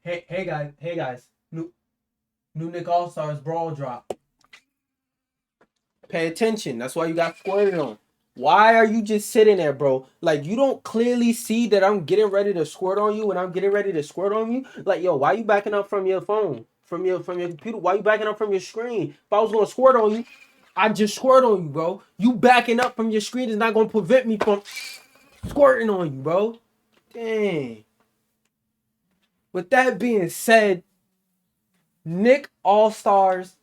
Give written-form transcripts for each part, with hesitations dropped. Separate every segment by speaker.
Speaker 1: Hey guys, new Nick All Stars Brawl drop. Pay attention. That's why you got squirted on. Why are you just sitting there, bro? Like, you don't clearly see that I'm getting ready to squirt on you when I'm getting ready to squirt on you? Like, yo, why you backing up from your phone? From your computer? Why you backing up from your screen? If I was gonna squirt on you, I'd just squirt on you, bro. You backing up from your screen is not gonna prevent me from squirting on you, bro. Dang. With that being said, Nick All Stars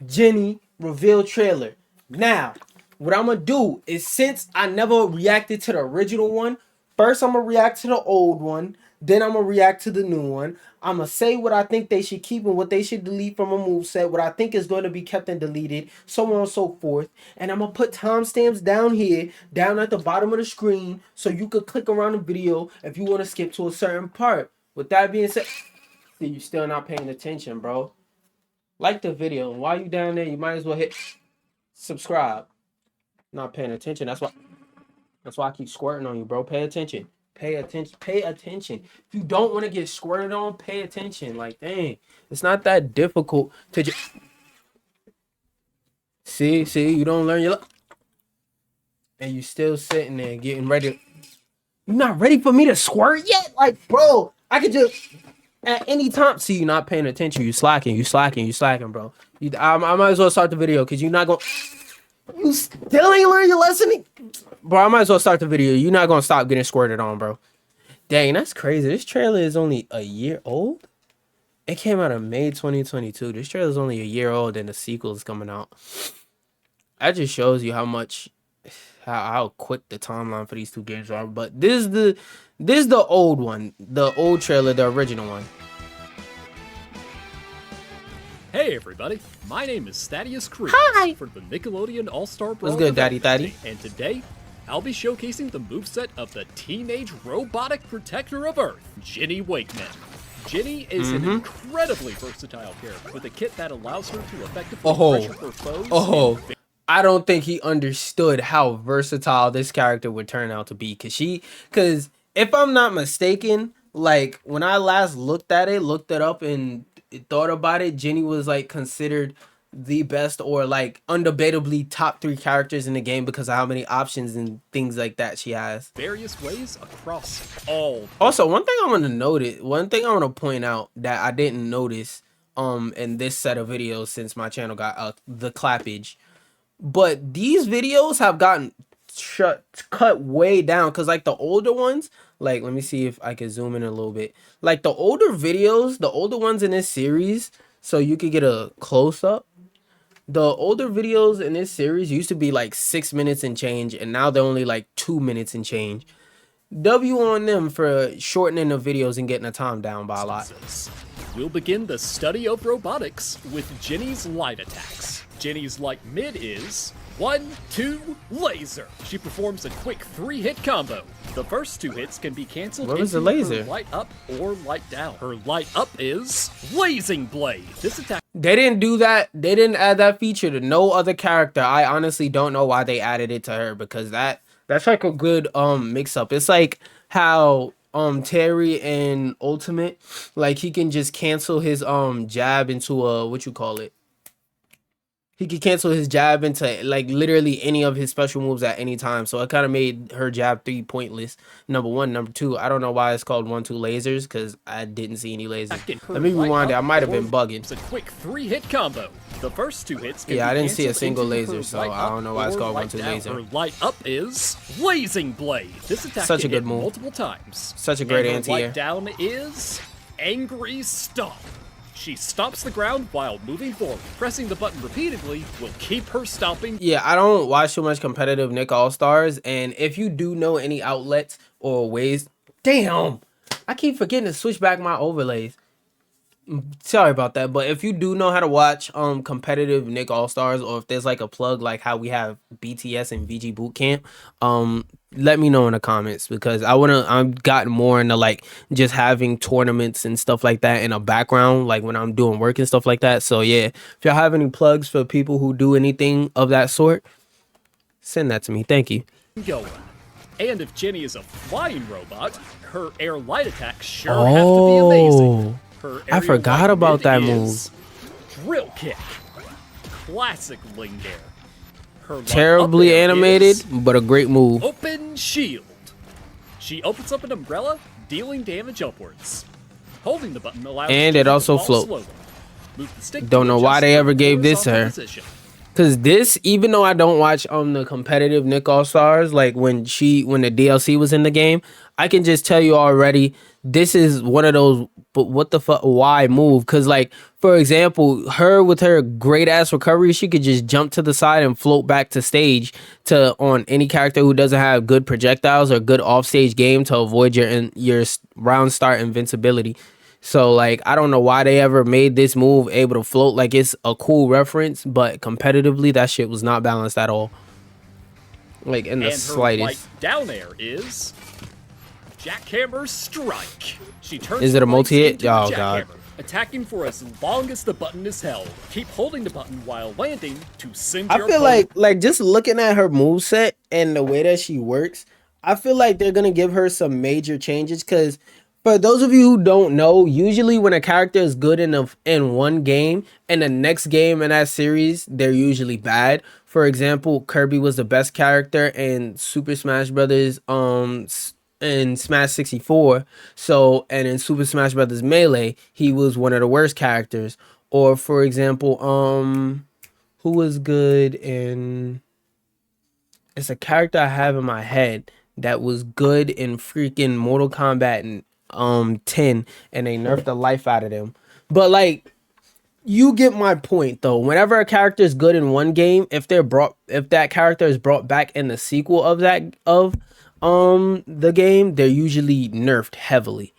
Speaker 1: Jenny reveal trailer. Now, what I'm gonna do is, since I never reacted to the original one, first I'm gonna react to the old one, then I'm gonna react to the new one. I'm gonna say what I think they should keep and what they should delete from a moveset, what I think is going to be kept and deleted, so on and so forth. And I'm gonna put timestamps down here, down at the bottom of the screen, so you could click around the video if you want to skip to a certain part. With that being said, see, you still not paying attention, bro. Like the video, and while you down there, you might as well hit subscribe. Not paying attention. That's why I keep squirting on you, bro. Pay attention. Pay attention. Pay attention. If you don't want to get squirted on, pay attention. Like, dang, it's not that difficult to just see. You don't learn your and you still sitting there getting ready. You're not ready for me to squirt yet? Like, bro, I could just at any time. See, you're not paying attention. You slacking, bro. I might as well start the video because you're not gonna. You still ain't learned your lesson, bro. I might as well start the video. You're not gonna stop getting squirted on, bro. Dang, that's crazy. This trailer is only a year old. It came out in May 2022. This trailer is only a year old, and the sequel is coming out. That just shows you how quick the timeline for these two games are. But this is the old one, the old trailer, the original one.
Speaker 2: Hey everybody, my name is Thaddeus Cruz for the Nickelodeon All-Star Brawl.
Speaker 1: What's good, Daddy?
Speaker 2: And today, I'll be showcasing the moveset of the teenage robotic protector of Earth, Jenny Wakeman. Jenny is an incredibly versatile character with a kit that allows her to effectively pressure her foes.
Speaker 1: I don't think he understood how versatile this character would turn out to be, because if I'm not mistaken, like when I last looked it up and thought about it, Jenny was like considered the best or like undebatably top 3 characters in the game because of how many options and things like that she has.
Speaker 2: Various ways across all.
Speaker 1: Also, one thing I want to point out that I didn't notice in this set of videos since my channel got the clappage, but these videos have gotten cut way down, because like the older ones, like let me see if I can zoom in a little bit, like the older ones in this series, so you could get a close-up. The older videos in this series used to be like 6 minutes and change, and now they're only like 2 minutes and change. W on them for shortening the videos and getting the time down by a lot.
Speaker 2: We'll begin the study of robotics with Jenny's light attacks. Jenny's light mid is 1, 2, laser. She performs a quick 3-hit combo. The first 2 hits can be canceled.
Speaker 1: What is the laser?
Speaker 2: Her light up or light down. Her light up is Blazing Blade. This attack.
Speaker 1: They didn't do that. They didn't add that feature to no other character. I honestly don't know why they added it to her, because that's like a good mix up. It's like how Terry in Ultimate, like he can just cancel his jab into a he could cancel his jab into like literally any of his special moves at any time. So it kind of made her jab 3 pointless. Number 1. Number 2, I don't know why it's called 1, 2 lasers, because I didn't see any lasers. Let me rewind it. I might have been bugging.
Speaker 2: It's a quick 3-hit combo. The first 2 hits can
Speaker 1: I didn't see a single laser, so I don't know why it's called 1, 2 laser.
Speaker 2: Her light up is Blazing Blade. This attack
Speaker 1: such a
Speaker 2: can
Speaker 1: good
Speaker 2: hit
Speaker 1: move.
Speaker 2: Multiple times.
Speaker 1: Such a great anti-air.
Speaker 2: Light down is Angry Stomp. She stomps the ground while moving forward. Pressing the button repeatedly will keep her stomping.
Speaker 1: Yeah, I don't watch too much competitive Nick All-Stars, and if you do know any outlets or ways... Damn! I keep forgetting to switch back my overlays. Sorry about that, but if you do know how to watch competitive Nick All-Stars, or if there's like a plug like how we have BTS and VG Bootcamp, let me know in the comments, because I've gotten more into like just having tournaments and stuff like that in a background, like when I'm doing work and stuff like that. So yeah, if y'all have any plugs for people who do anything of that sort, send that to me. Thank you.
Speaker 2: Going. And if Jenny is a flying robot, her air light attacks sure have to be amazing. Her
Speaker 1: I
Speaker 2: aerial
Speaker 1: forgot
Speaker 2: light
Speaker 1: about
Speaker 2: mid
Speaker 1: that
Speaker 2: is drill kick. Classic Linktr. Her light up
Speaker 1: Terribly
Speaker 2: air
Speaker 1: animated,
Speaker 2: is
Speaker 1: but a great move.
Speaker 2: open shield. She opens up an umbrella, dealing damage upwards. Holding the button allows
Speaker 1: And
Speaker 2: Ginny
Speaker 1: it
Speaker 2: to
Speaker 1: also
Speaker 2: fall
Speaker 1: floats.
Speaker 2: slowly. Move the stick
Speaker 1: Don't
Speaker 2: to
Speaker 1: know why
Speaker 2: adjust
Speaker 1: they
Speaker 2: her
Speaker 1: ever gave this to
Speaker 2: horizontal
Speaker 1: her.
Speaker 2: position.
Speaker 1: Cause this, even though I don't watch the competitive Nick All Stars, like when the DLC was in the game, I can just tell you already, this is one of those. But what the fuck? Why move? Cause like for example, her with her great ass recovery, she could just jump to the side and float back to stage to on any character who doesn't have good projectiles or good off stage game to avoid your round start invincibility. So like I don't know why they ever made this move able to float. Like it's a cool reference, but competitively that shit was not balanced at all. Like in the
Speaker 2: And her light
Speaker 1: slightest.
Speaker 2: down air is Jackhammer Strike. She turns
Speaker 1: Is
Speaker 2: her
Speaker 1: it a
Speaker 2: legs
Speaker 1: multi-hit?
Speaker 2: into a
Speaker 1: Oh,
Speaker 2: jackhammer,
Speaker 1: God.
Speaker 2: attacking for as long as the button is held. Keep holding the button while landing to send
Speaker 1: I
Speaker 2: your
Speaker 1: feel
Speaker 2: opponent.
Speaker 1: like just looking at her moveset and the way that she works, I feel like they're gonna give her some major changes. Cause for those of you who don't know, usually when a character is good in one game and the next game in that series, they're usually bad. For example, Kirby was the best character in Super Smash Brothers in Smash 64. So and in Super Smash Brothers Melee, he was one of the worst characters. Or for example, who was good in it's a character I have in my head that was good in freaking Mortal Kombat and 10 and they nerfed the life out of them. But like you get my point though. Whenever a character is good in one game, if that character is brought back in the sequel of the game, they're usually nerfed heavily.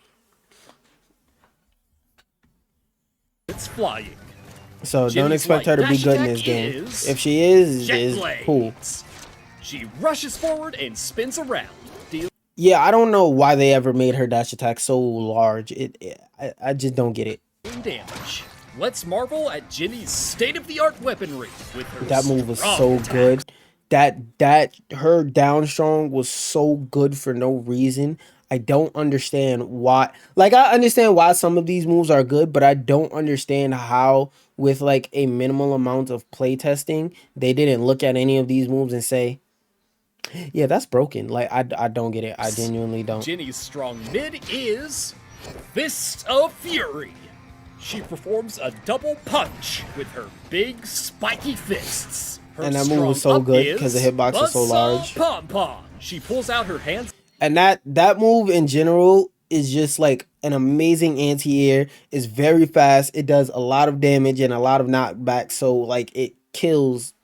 Speaker 2: It's flying.
Speaker 1: So don't
Speaker 2: Ginny's
Speaker 1: expect
Speaker 2: light
Speaker 1: her to be
Speaker 2: dash
Speaker 1: good in
Speaker 2: attack
Speaker 1: this game.
Speaker 2: is
Speaker 1: If she is,
Speaker 2: Jet
Speaker 1: it's
Speaker 2: Blades.
Speaker 1: cool.
Speaker 2: She rushes forward and spins around.
Speaker 1: Yeah, I don't know why they ever made her dash attack so large. I just don't get it.
Speaker 2: Damage. Let's marvel at Ginny's state-of-the-art weaponry with her
Speaker 1: That move was
Speaker 2: strong
Speaker 1: so
Speaker 2: attacks.
Speaker 1: good. That her down strong was so good for no reason. I don't understand why. Like I understand why some of these moves are good, but I don't understand how with like a minimal amount of playtesting, they didn't look at any of these moves and say, "Yeah, that's broken." Like I don't get it. I genuinely don't.
Speaker 2: Ginny's strong mid is Fist of Fury. She performs a double punch with her big spiky fists. Her
Speaker 1: And that move was
Speaker 2: strong
Speaker 1: so
Speaker 2: up
Speaker 1: good 'cause the
Speaker 2: is
Speaker 1: hitbox is so
Speaker 2: Buzzsaw
Speaker 1: large.
Speaker 2: Pom-pom. She pulls out her hands.
Speaker 1: And that move in general is just like an amazing anti-air. It's very fast. It does a lot of damage and a lot of knockback. So like it kills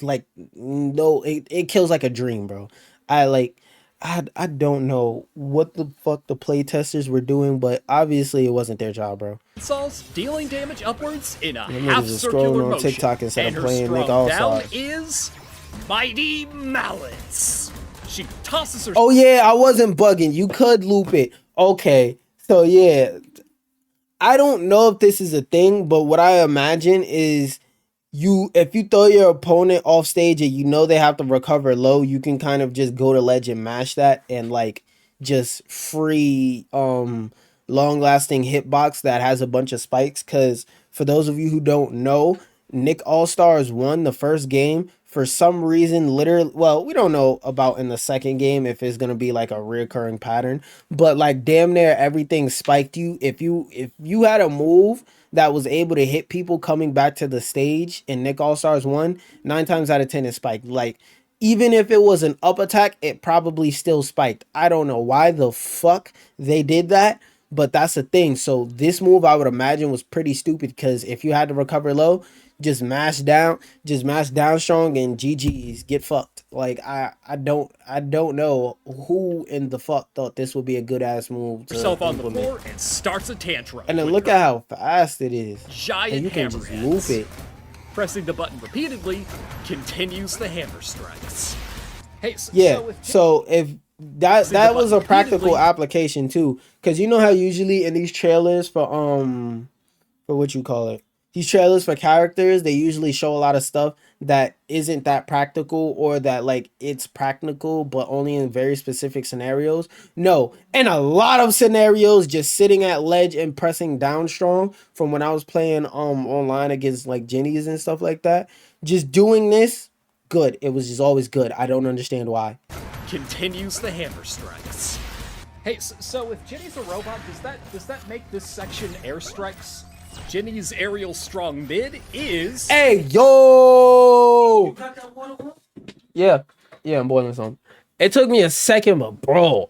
Speaker 1: like no, it kills like a dream, bro. I don't know what the fuck the playtesters were doing, but obviously it wasn't their job, bro.
Speaker 2: Saws dealing damage upwards in a
Speaker 1: Them
Speaker 2: half
Speaker 1: niggas is
Speaker 2: circular
Speaker 1: scrolling on
Speaker 2: motion.
Speaker 1: TikTok instead of
Speaker 2: and
Speaker 1: playing
Speaker 2: her
Speaker 1: Nick
Speaker 2: strong
Speaker 1: All
Speaker 2: down
Speaker 1: Stars.
Speaker 2: is Mighty Mallets. She tosses her.
Speaker 1: Oh yeah, I wasn't bugging. You could loop it. Okay. So yeah. I don't know if this is a thing, but what I imagine is if you throw your opponent off stage and you know they have to recover low, you can kind of just go to ledge and mash that and like just free long lasting hitbox that has a bunch of spikes. Cause for those of you who don't know, Nick All Stars won the first game for some reason. Literally, well, we don't know about in the second game if it's gonna be like a reoccurring pattern, but like damn near everything spiked you. If you had a move that was able to hit people coming back to the stage in Nick All Stars 1, 9 times out of 10 it spiked. Like even if it was an up attack, it probably still spiked. I don't know why the fuck they did that, but that's the thing. So this move I would imagine was pretty stupid because if you had to recover low, just mash down strong and GG's get fucked. Like I don't know who in the fuck thought this would be a good ass move to
Speaker 2: Herself on the
Speaker 1: implement.
Speaker 2: floor and starts a tantrum.
Speaker 1: And then
Speaker 2: with
Speaker 1: look
Speaker 2: her
Speaker 1: at how fast it is.
Speaker 2: giant
Speaker 1: And you can just
Speaker 2: hammerheads.
Speaker 1: loop it.
Speaker 2: Pressing the button repeatedly continues the hammer strikes. Hey,
Speaker 1: Yeah. So if that
Speaker 2: Pressing the
Speaker 1: was a
Speaker 2: button
Speaker 1: practical
Speaker 2: repeatedly.
Speaker 1: application too, because you know how usually in these trailers for what you call it, these trailers for characters, they usually show a lot of stuff that isn't that practical, or that like it's practical but only in very specific scenarios. No, in a lot of scenarios, just sitting at ledge and pressing down strong, from when I was playing online against like Jennies and stuff like that, just doing this, good. It was just always good. I don't understand why.
Speaker 2: Continues the hammer strikes. Hey, so if Jenny's a robot, does that make this section airstrikes? Jenny's aerial strong mid is...
Speaker 1: Hey, yo! Yeah, I'm boiling some. It took me a second, but bro,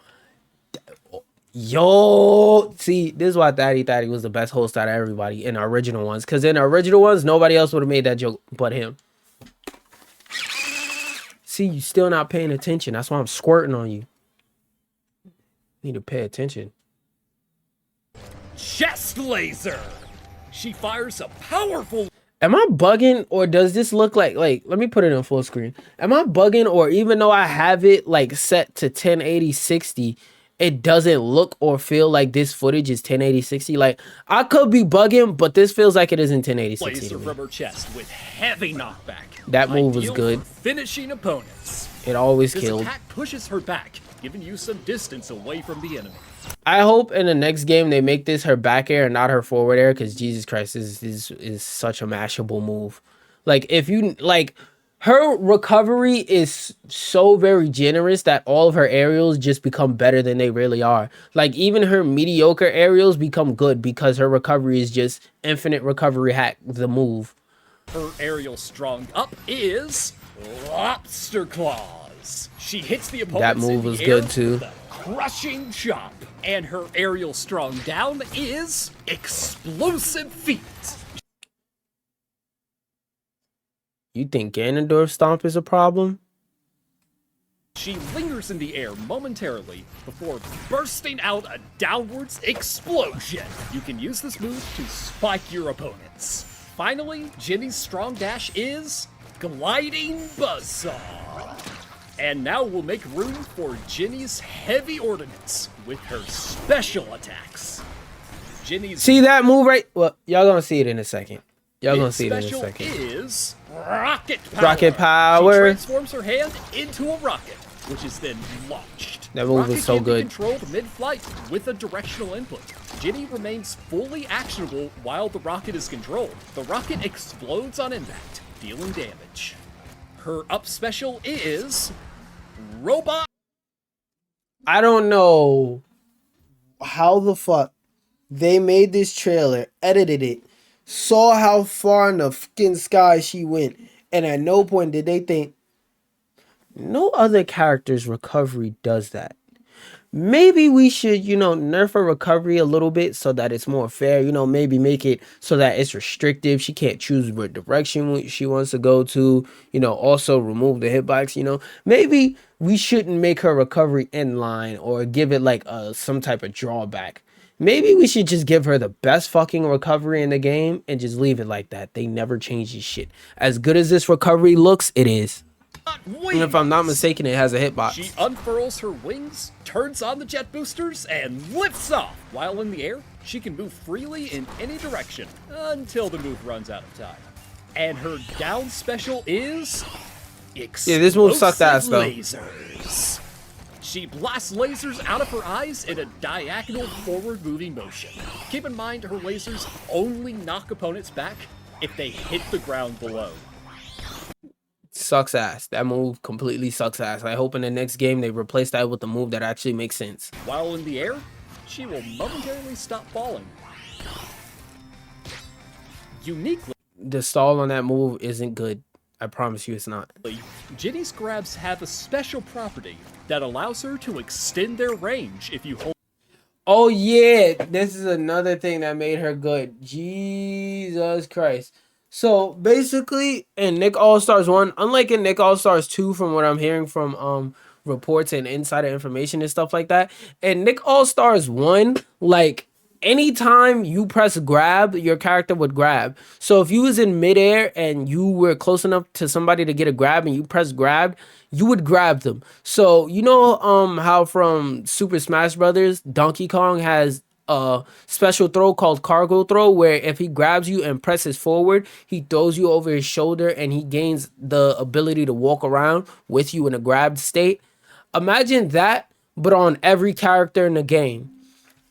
Speaker 1: yo, see, this is why Thaddy was the best host out of everybody in the original ones. Because in the original ones, nobody else would have made that joke but him. See, you still not paying attention. That's why I'm squirting on you. Need to pay attention.
Speaker 2: Chest laser! She fires a powerful...
Speaker 1: Am I bugging, or does this look like let me put it in full screen. Am I bugging, or even though I have it like set to 1080 60, it doesn't look or feel like this footage is 1080 60? Like, I could be bugging, but this feels like it is in 1080 60.
Speaker 2: Laser from her chest with heavy knockback.
Speaker 1: That move was good.
Speaker 2: Finishing opponents.
Speaker 1: It always
Speaker 2: this
Speaker 1: killed.
Speaker 2: attack pushes her back, giving you some distance away from the enemy.
Speaker 1: I hope in the next game they make this her back air and not her forward air, because Jesus Christ, this is such a mashable move. Like, if you like, her recovery is so very generous that all of her aerials just become better than they really are. Like, even her mediocre aerials become good because her recovery is just infinite recovery hack the move.
Speaker 2: Her aerial strong up is lobster claws. She hits the opponent.
Speaker 1: That move was good too.
Speaker 2: Crushing chop. And her aerial strong down is explosive feet.
Speaker 1: You think Ganondorf Stomp is a problem?
Speaker 2: She lingers in the air momentarily before bursting out a downwards explosion. You can use this move to spike your opponents. Finally, Jenny's strong dash is gliding buzzsaw. And now we'll make room for Jenny's heavy ordnance with her special attacks. Jenny's...
Speaker 1: See that move right? Well, y'all gonna see it in a second. Y'all gonna see it in a
Speaker 2: special
Speaker 1: second.
Speaker 2: is rocket power.
Speaker 1: Rocket power.
Speaker 2: She transforms her hand into a rocket, which is then launched.
Speaker 1: That move is so good.
Speaker 2: Controlled mid-flight with a directional input. Jenny remains fully actionable while the rocket is controlled. The rocket explodes on impact, dealing damage. Her up special is robot.
Speaker 1: I don't know how the fuck they made this trailer, edited it, saw how far in the fucking sky she went, and at no point did they think, no other character's recovery does that. Maybe we should, nerf her recovery a little bit so that it's more fair. Maybe make it so that it's restrictive. She can't choose what direction she wants to go to. Also remove the hitbox. Maybe we shouldn't make her recovery in line or give it like some type of drawback. Maybe we should just give her the best fucking recovery in the game and just leave it like that. They never change this shit. As good as this recovery looks, it is. And if I'm not mistaken, it has a hitbox.
Speaker 2: She unfurls her wings, turns on the jet boosters, and lifts off. While in the air, she can move freely in any direction until the move runs out of time. And her down special is explosive
Speaker 1: this move sucked ass though.
Speaker 2: Lasers. She blasts lasers out of her eyes in a diagonal forward-moving motion. Keep in mind, her lasers only knock opponents back if they hit the ground below.
Speaker 1: Sucks ass. That move completely sucks ass. I hope in the next game they replace that with a move that actually makes sense.
Speaker 2: While in the air, she will momentarily stop falling. Uniquely,
Speaker 1: the stall on that move isn't good. I promise you it's not.
Speaker 2: Jenny's grabs have a special property that allows her to extend their range if you hold.
Speaker 1: Oh yeah, this is another thing that made her good. Jesus Christ. So basically in Nick All-Stars 1, unlike in Nick All-Stars 2 from what I'm hearing from reports and insider information and stuff like that, in Nick All-Stars 1, like anytime you press grab, your character would grab. So if you was in midair and you were close enough to somebody to get a grab and you press grab, you would grab them. So how from Super Smash Brothers, Donkey Kong has a special throw called cargo throw, where if he grabs you and presses forward, he throws you over his shoulder and he gains the ability to walk around with you in a grabbed state. Imagine that, but on every character in the game.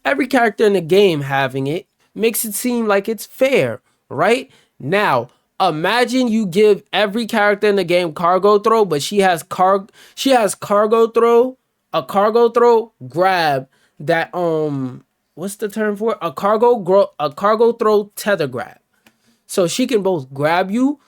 Speaker 1: Every character in the game having it makes it seem like it's fair, right? Now, imagine you give every character in the game cargo throw, but she has cargo throw, a cargo throw grab that what's the term for it? A cargo throw tether grab. So she can both grab you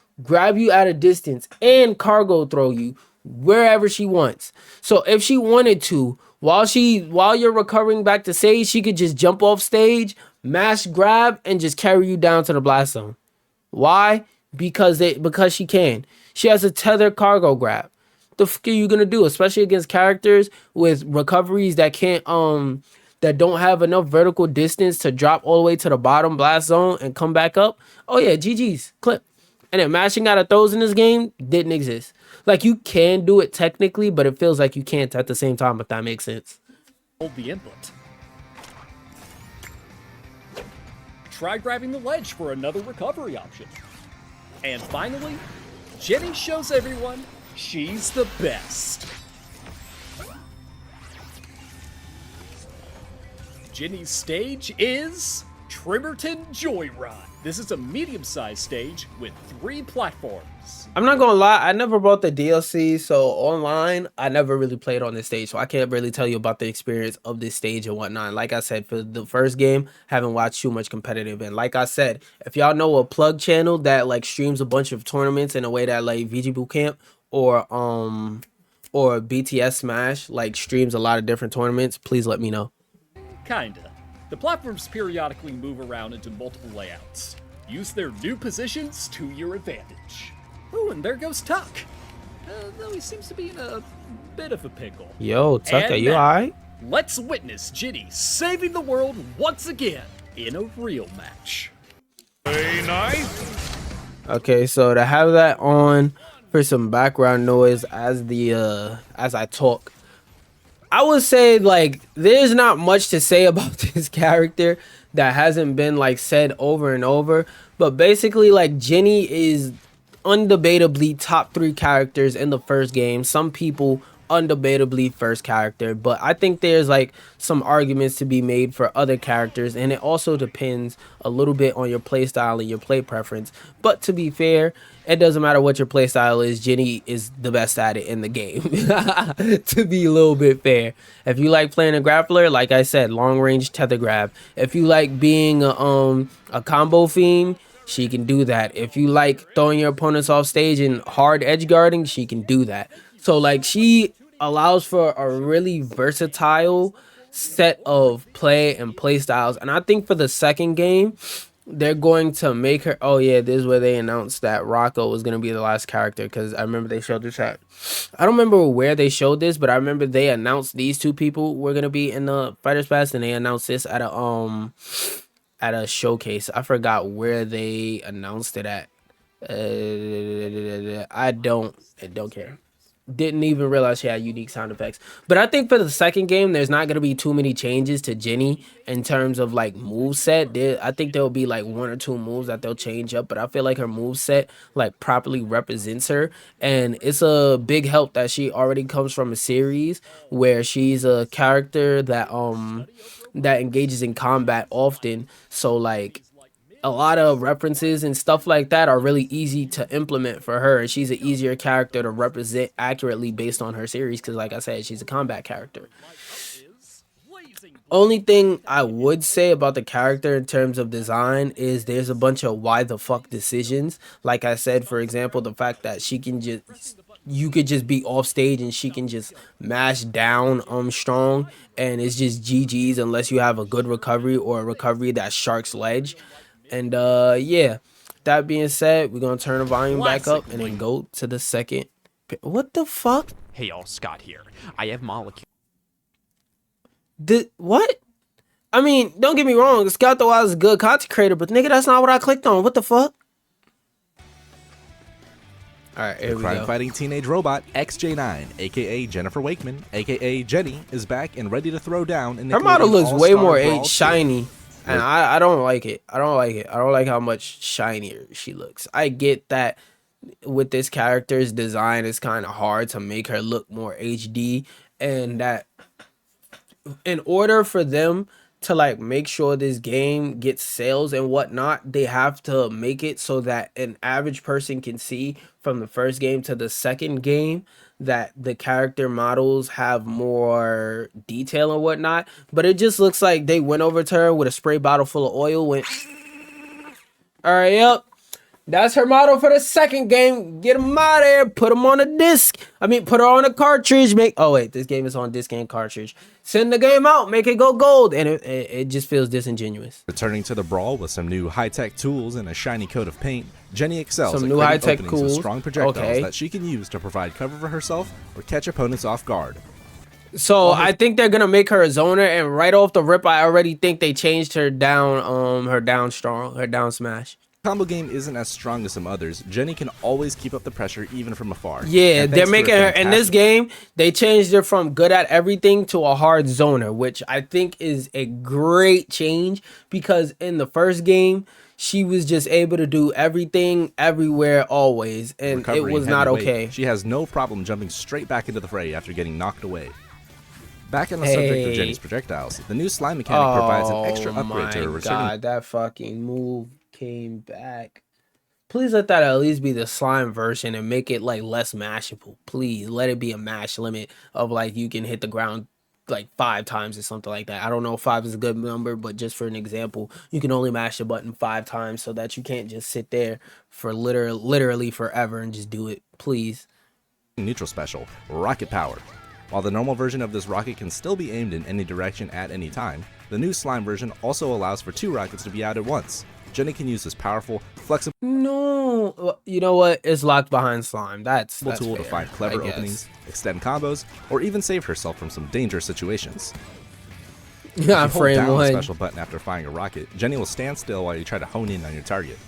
Speaker 1: at a distance, and cargo throw you wherever she wants. So if she wanted to, while you're recovering back to stage, she could just jump off stage, mash grab, and just carry you down to the blast zone. Why? Because she can. She has a tether cargo grab. The fuck are you gonna do? Especially against characters with recoveries that can't that don't have enough vertical distance to drop all the way to the bottom blast zone and come back up. Oh yeah, GG's clip. And then mashing out of throws in this game didn't exist. Like, you can do it technically, but it feels like you can't at the same time, if that makes sense.
Speaker 2: Hold the input. Try grabbing the ledge for another recovery option. And finally, Jenny shows everyone she's the best. Jenny's stage is Trimmerton Joyride. This is a medium-sized stage with 3 platforms.
Speaker 1: I'm not gonna lie, I never bought the DLC, so online, I never really played on this stage, so I can't really tell you about the experience of this stage and whatnot. Like I said, for the first game, haven't watched too much competitive, and like I said, if y'all know a plug channel that like streams a bunch of tournaments in a way that like VG Bootcamp or BTS Smash like streams a lot of different tournaments, please let me know.
Speaker 2: Kinda. The platforms periodically move around into multiple layouts. Use their new positions to your advantage. Oh, and there goes Tuck. Though he seems to be in a bit of a pickle.
Speaker 1: Yo, Tuck, are you alright?
Speaker 2: Let's witness Ginny saving the world once again in a real match.
Speaker 3: Hey, nice.
Speaker 1: Okay, so to have that on for some background noise as I talk, I would say like there's not much to say about this character that hasn't been like said over and over, but basically like Jenny is undebatably top 3 characters in the first game. Some people undebatably first character, but I think there's like some arguments to be made for other characters, and it also depends a little bit on your play style and your play preference. But to be fair, it doesn't matter what your play style is, Jenny is the best at it in the game. To be a little bit fair, if you like playing a grappler, like I said, long range tether grab. If you like being a combo fiend, she can do that. If you like throwing your opponents off stage and hard edge guarding, she can do that. So like she allows for a really versatile set of play and play styles. And I think for the second game, they're going to make her... Oh yeah, this is where they announced that Rocco was going to be the last character, because I remember they showed this at... I don't remember where they showed this, but I remember they announced these 2 people were going to be in the Fighters Pass, and they announced this at a showcase. I forgot where they announced it at. I don't care. Didn't even realize she had unique sound effects. But I think for the second game, there's not going to be too many changes to Jenny in terms of like moveset. I think there'll be like 1 or 2 moves that they'll change up, but I feel like her moveset like properly represents her. And it's a big help that she already comes from a series where she's a character that that engages in combat often. So like a lot of references and stuff like that are really easy to implement for her. She's an easier character to represent accurately based on her series, because like I said, she's a combat character. Only thing I would say about the character in terms of design is there's a bunch of why the fuck decisions. Like I said, for example, the fact that she can just... You could just be off stage and she can just mash down strong, and it's just GG's unless you have a good recovery or a recovery that sharks ledge. And yeah, that being said, we're gonna turn the volume back up and then go to the second. What the fuck?
Speaker 4: Hey y'all, Scott here. I have molecule.
Speaker 1: What? I mean, don't get me wrong, Scott though I was a good content creator, but nigga, that's not what I clicked on. What the fuck? All right, here we go.
Speaker 5: Crime-fighting teenage robot XJ9, aka Jennifer Wakeman, aka Jenny, is back and ready to throw down. In
Speaker 1: Her model looks way more
Speaker 5: Brawl
Speaker 1: shiny, and I don't like it. I don't like it. I don't like how much shinier she looks. I get that with this character's design, it's kind of hard to make her look more HD, and that in order for them to like make sure this game gets sales and whatnot, they have to make it so that an average person can see from the first game to the second game that the character models have more detail and whatnot. But it just looks like they went over to her with a spray bottle full of oil, went, all right, yep, that's her model for the second game. Get them out of there. Put them on a disc. I mean, put her on a cartridge. Oh, wait. This game is on disc and cartridge. Send the game out. Make it go gold. And it just feels disingenuous.
Speaker 5: Returning to the Brawl with some new high-tech tools and a shiny coat of paint, Jenny excels
Speaker 1: Some
Speaker 5: at
Speaker 1: new
Speaker 5: creating
Speaker 1: high-tech
Speaker 5: openings with
Speaker 1: tools.
Speaker 5: strong projectiles
Speaker 1: Okay.
Speaker 5: that she can use to provide cover for herself or catch opponents off guard.
Speaker 1: So I think they're going to make her a zoner. And right off the rip, I already think they changed her down, her down smash.
Speaker 5: Combo game isn't as strong as some others. Jenny can always keep up the pressure even from afar.
Speaker 1: Yeah,
Speaker 5: And
Speaker 1: they're
Speaker 5: thanks to
Speaker 1: making her in this
Speaker 5: fantastic-
Speaker 1: game. They changed her from good at everything to a hard zoner, which I think is a great change because in the first game, she was just able to do everything, everywhere, always, and it
Speaker 5: recovering
Speaker 1: was not
Speaker 5: heavyweight.
Speaker 1: okay.
Speaker 5: She has no problem jumping straight back into the fray after getting knocked away. Back on the subject of Jenny's projectiles, the new slime mechanic provides an extra upgrade to her
Speaker 1: my
Speaker 5: returning.
Speaker 1: God, that fucking move came back. Please let that at least be the slime version and make it like less mashable. Please let it be a mash limit of like you can hit the ground like 5 times or something like that. I don't know if 5 is a good number, but just for an example, you can only mash the button 5 times so that you can't just sit there for literally forever and just do it. Please.
Speaker 5: Neutral special, rocket power. While the normal version of this rocket can still be aimed in any direction at any time, the new slime version also allows for 2 rockets to be out at once. Jenny can use this powerful, flexible
Speaker 1: No, you know what? It's locked behind slime. That's
Speaker 5: tool
Speaker 1: fair,
Speaker 5: to find clever
Speaker 1: I guess.
Speaker 5: openings, extend combos, or even save herself from some dangerous situations.
Speaker 1: Yeah,
Speaker 5: If you hold
Speaker 1: frame
Speaker 5: down the
Speaker 1: 1.
Speaker 5: special button after firing a rocket, Jenny will stand still while you try to hone in on your target.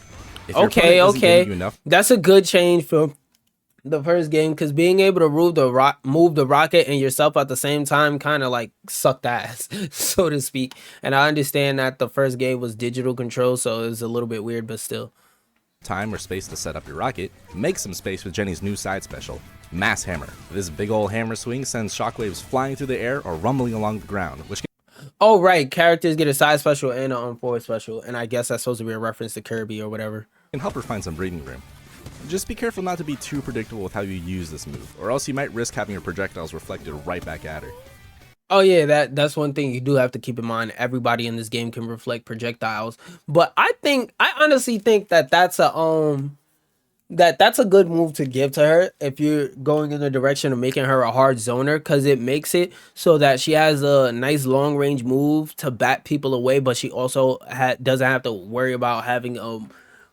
Speaker 5: If your
Speaker 1: Okay,
Speaker 5: opponent isn't getting you
Speaker 1: okay.
Speaker 5: enough,
Speaker 1: That's a good change from the first game because being able to move the rocket and yourself at the same time kind of like sucked ass, so to speak. And I understand that the first game was digital control, so it was a little bit weird, but still.
Speaker 5: time or space to set up your rocket, make some space with Jenny's new side special, Mass Hammer. This big ol' hammer swing sends shockwaves flying through the air or rumbling along the ground, which
Speaker 1: Oh, right. Characters get a side special and an forward special. And I guess that's supposed to be a reference to Kirby or whatever.
Speaker 5: can help her find some breathing room. Just be careful not to be too predictable with how you use this move, or else you might risk having your projectiles reflected right back at her.
Speaker 1: Oh yeah, that's one thing you do have to keep in mind. Everybody in this game can reflect projectiles, but I honestly think that that's a good move to give to her if you're going in the direction of making her a hard zoner, because it makes it so that she has a nice long range move to bat people away, but she also doesn't have to worry about having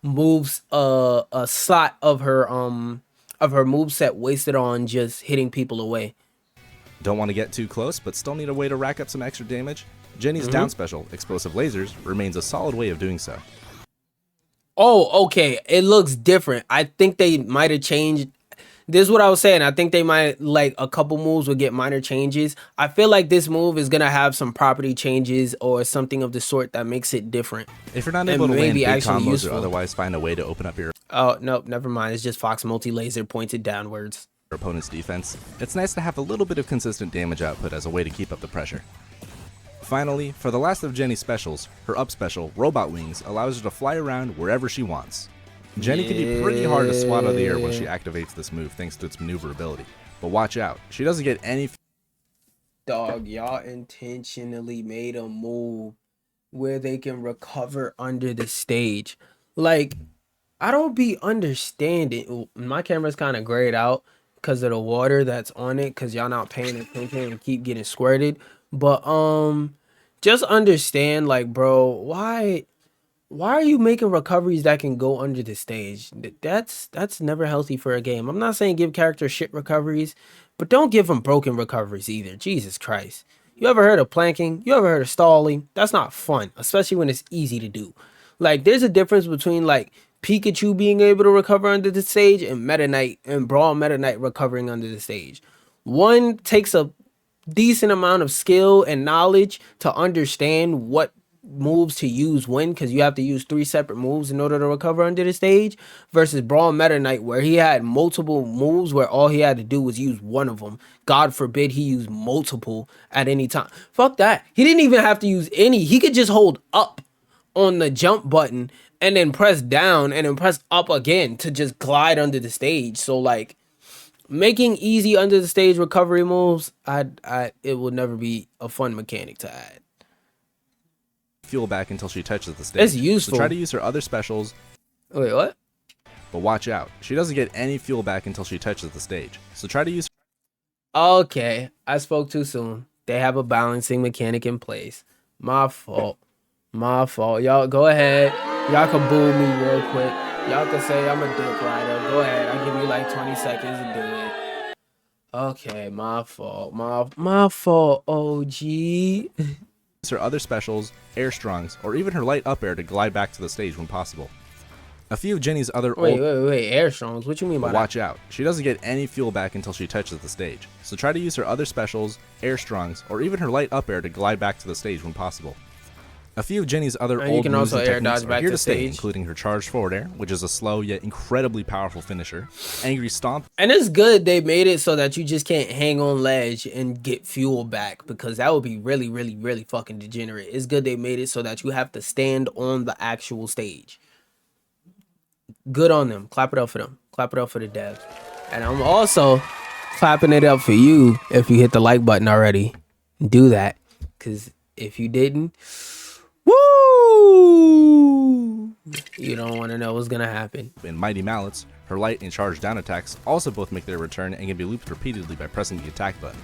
Speaker 1: moves a slot of her move set wasted on just hitting people away.
Speaker 5: Don't want to get too close, but still need a way to rack up some extra damage? Jenny's down special, Explosive Lasers, remains a solid way of doing so.
Speaker 1: Oh, okay. It looks different. I think they might have changed. This is what I was saying. I think they might, like, a couple moves would get minor changes. I feel like this move is going to have some property changes or something of the sort that makes it different.
Speaker 5: If you're not
Speaker 1: And
Speaker 5: able to land
Speaker 1: maybe
Speaker 5: big
Speaker 1: actually
Speaker 5: combos
Speaker 1: useful.
Speaker 5: or otherwise find a way to open up your
Speaker 1: Oh, no, never mind. It's just Fox multi-laser pointed downwards.
Speaker 5: opponent's defense, it's nice to have a little bit of consistent damage output as a way to keep up the pressure. Finally, for the last of Jenny's specials, her up special, Robot Wings, allows her to fly around wherever she wants. Jenny can be pretty hard to swat out of the air when she activates this move thanks to its maneuverability, but watch out, she doesn't get any
Speaker 1: Dog, y'all intentionally made a move where they can recover under the stage. Like, I don't be understanding. My camera's kind of grayed out because of the water that's on it, because y'all not paying attention and keep getting squirted. But just understand, like, bro, why are you making recoveries that can go under the stage? That's never healthy for a game. I'm not saying give characters shit recoveries, but don't give them broken recoveries either. Jesus Christ. You ever heard of planking? You ever heard of stalling? That's not fun, especially when it's easy to do. Like, there's a difference between, like, Pikachu being able to recover under the stage, and Meta Knight and Brawl Meta Knight recovering under the stage. One takes a decent amount of skill and knowledge to understand what moves to use when, because you have to use 3 separate moves in order to recover under the stage, versus Brawl Meta Knight, where he had multiple moves where all he had to do was use one of them. God forbid he used multiple at any time. Fuck that. He didn't even have to use any. He could just hold up on the jump button and then press down and then press up again to just glide under the stage. So like making easy under the stage recovery moves, it will never be a fun mechanic to add.
Speaker 5: Fuel back until she touches the stage.
Speaker 1: It's useful.
Speaker 5: So try to use her other specials.
Speaker 1: Wait, what?
Speaker 5: But watch out. She doesn't get any fuel back until she touches the stage. So try to use...
Speaker 1: Okay, I spoke too soon. They have a balancing mechanic in place. My fault. My fault. Y'all go ahead. Y'all can boo me real quick. Y'all can say I'm a dick rider. Go ahead. I'll give you like 20 seconds to do it. Okay, my fault. My fault, OG.
Speaker 5: her other specials, air strongs, or even her light up air to glide back to the stage when possible. A few of Jenny's other
Speaker 1: wait, air strongs? What you mean by that?
Speaker 5: Watch out. She doesn't get any fuel back until she touches the stage. So try to use her other specials, air strongs, or even her light up air to glide back to the stage when possible. A few of Jenny's other
Speaker 1: and
Speaker 5: old
Speaker 1: you can
Speaker 5: moves
Speaker 1: also
Speaker 5: and
Speaker 1: air
Speaker 5: techniques
Speaker 1: dodge
Speaker 5: are
Speaker 1: back
Speaker 5: here
Speaker 1: to
Speaker 5: to stay,
Speaker 1: stage,
Speaker 5: including her charged forward air, which is a slow yet incredibly powerful finisher, angry stomp,
Speaker 1: and it's good they made it so that you just can't hang on ledge and get fuel back, because that would be really, really, really fucking degenerate. It's good they made it so that you have to stand on the actual stage. Good on them. Clap it up for them. Clap it up for the devs. And I'm also clapping it up for you if you hit the like button already. Do that, because if you didn't, woo! You don't want to know what's gonna happen.
Speaker 5: In Mighty Mallets, her light and charged down attacks also both make their return and can be looped repeatedly by pressing the attack button.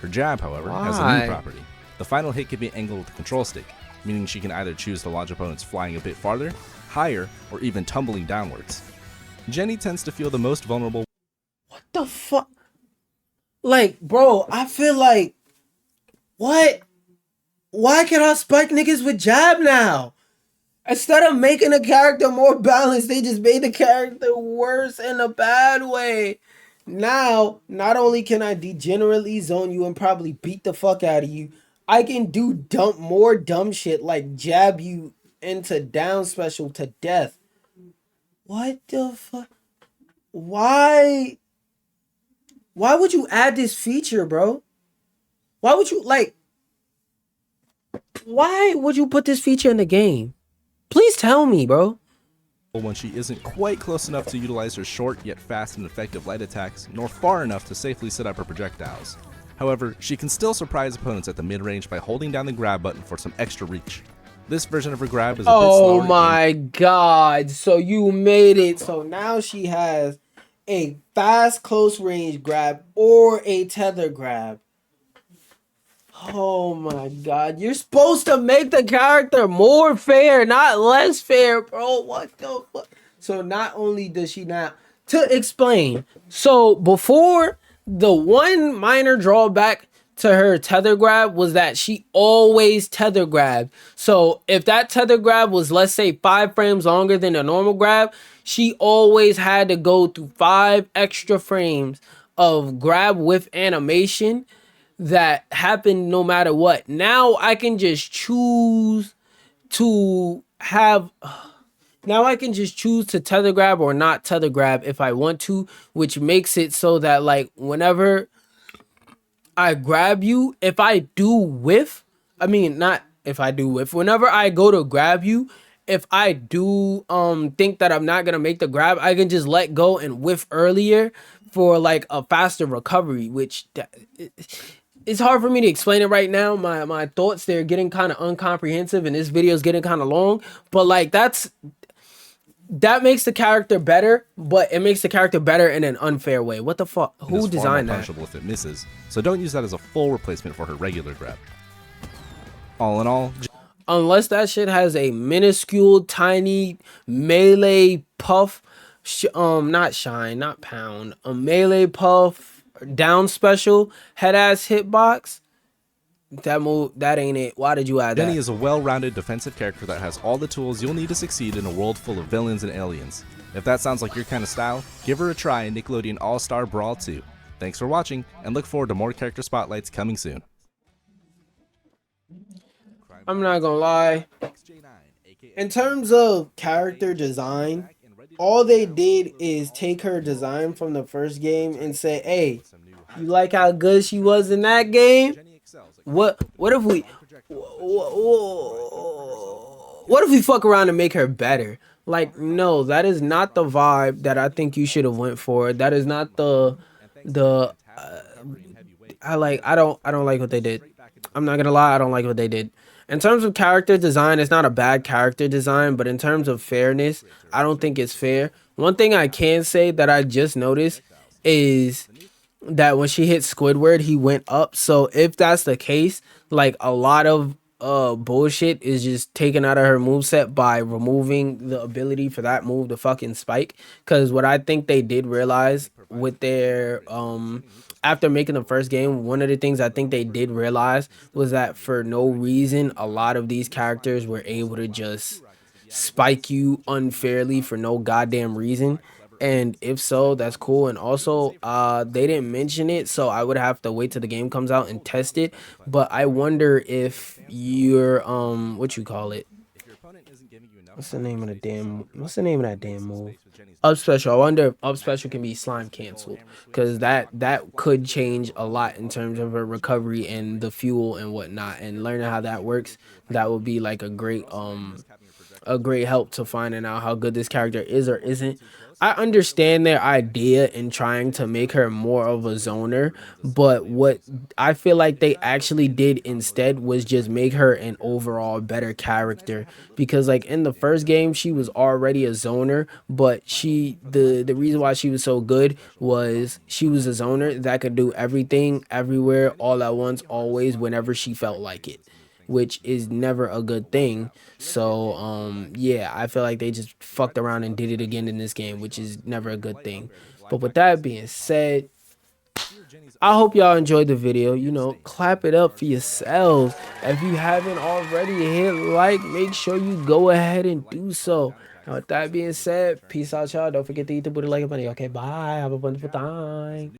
Speaker 5: Her jab, however, has a new property. The final hit can be angled with the control stick, meaning she can either choose to launch opponents flying a bit farther, higher, or even tumbling downwards. Jenny tends to feel the most vulnerable.
Speaker 1: What the fuck? Like, bro, I feel like, what? Why can I spike niggas with jab now? Instead of making the character more balanced, they just made the character worse in a bad way. Now, not only can I degenerately zone you and probably beat the fuck out of you, I can do more dumb shit like jab you into down special to death. What the fuck? Why would you add this feature, bro? Why would you put this feature in the game? Please tell me, bro.
Speaker 5: When she isn't quite close enough to utilize her short yet fast and effective light attacks, nor far enough to safely set up her projectiles. However, she can still surprise opponents at the mid-range by holding down the grab button for some extra reach. This version of her grab is a bit slower.
Speaker 1: Oh my god, so you made it. So now she has a fast close range grab or a tether grab. Oh my god, you're supposed to make the character more fair, not less fair, bro. What the fuck? So not only does she not, to explain, so before, the one minor drawback to her tether grab was that she always tether grabbed. So if that tether grab was, let's say, 5 frames longer than a normal grab, she always had to go through 5 extra frames of grab with animation that happened no matter what. Now I can just choose to tether grab or not tether grab if I want to, which makes it so that like whenever I grab you, whenever I go to grab you, if I do think that I'm not gonna make the grab, I can just let go and whiff earlier for like a faster recovery, which it's hard for me to explain it right now. My thoughts, they're getting kind of incomprehensive and this video is getting kind of long, but like that makes the character better, but it makes the character better in an unfair way. What the fuck? Who designed that?
Speaker 5: Punishable if it misses, so don't use that as a full replacement for her regular grab. All in all,
Speaker 1: unless that shit has a minuscule, tiny melee puff, not shine, not pound, a melee puff down special head ass hitbox, That move, that ain't it. Why did you add
Speaker 5: Jenny
Speaker 1: that?
Speaker 5: is a well-rounded defensive character that has all the tools you'll need to succeed in a world full of villains and aliens. If that sounds like your kind of style, give her a try in Nickelodeon All-Star Brawl 2. Thanks for watching, and look forward to more character spotlights coming soon.
Speaker 1: I'm not gonna lie. In terms of character design, all they did is take her design from the first game and say, hey, you like how good she was in that game? What if we what if we fuck around and make her better? Like, no, that is not the vibe that I think you should have went for. That is not the I don't like what they did. I'm not gonna lie, I don't like what they did. In terms of character design, it's not a bad character design, but in terms of fairness, I don't think it's fair. One thing I can say that I just noticed is that when she hit Squidward, he went up. So if that's the case, like a lot of bullshit is just taken out of her moveset by removing the ability for that move to fucking spike. Because what I think they did realize with their after making the first game, one of the things I think they did realize was that for no reason a lot of these characters were able to just spike you unfairly for no goddamn reason. And if so, that's cool. And also they didn't mention it, so I would have to wait till the game comes out and test it. But I wonder if you're what you call it, what's the name of that damn move? Up special. I wonder if up special can be slime canceled, because that could change a lot in terms of her recovery and the fuel and whatnot. And learning how that works, that would be like a great help to finding out how good this character is or isn't. I understand their idea in trying to make her more of a zoner, but what I feel like they actually did instead was just make her an overall better character. Because like in the first game, she was already a zoner, but the reason why she was so good was she was a zoner that could do everything, everywhere, all at once, always, whenever she felt like it, which is never a good thing. So yeah, I feel like they just fucked around and did it again in this game, which is never a good thing. But with that being said, I hope y'all enjoyed the video. You know, clap it up for yourselves. If you haven't already hit like, make sure you go ahead and do so. And with that being said, peace out, y'all. Don't forget to eat the booty like a bunny. Okay, bye. Have a wonderful time.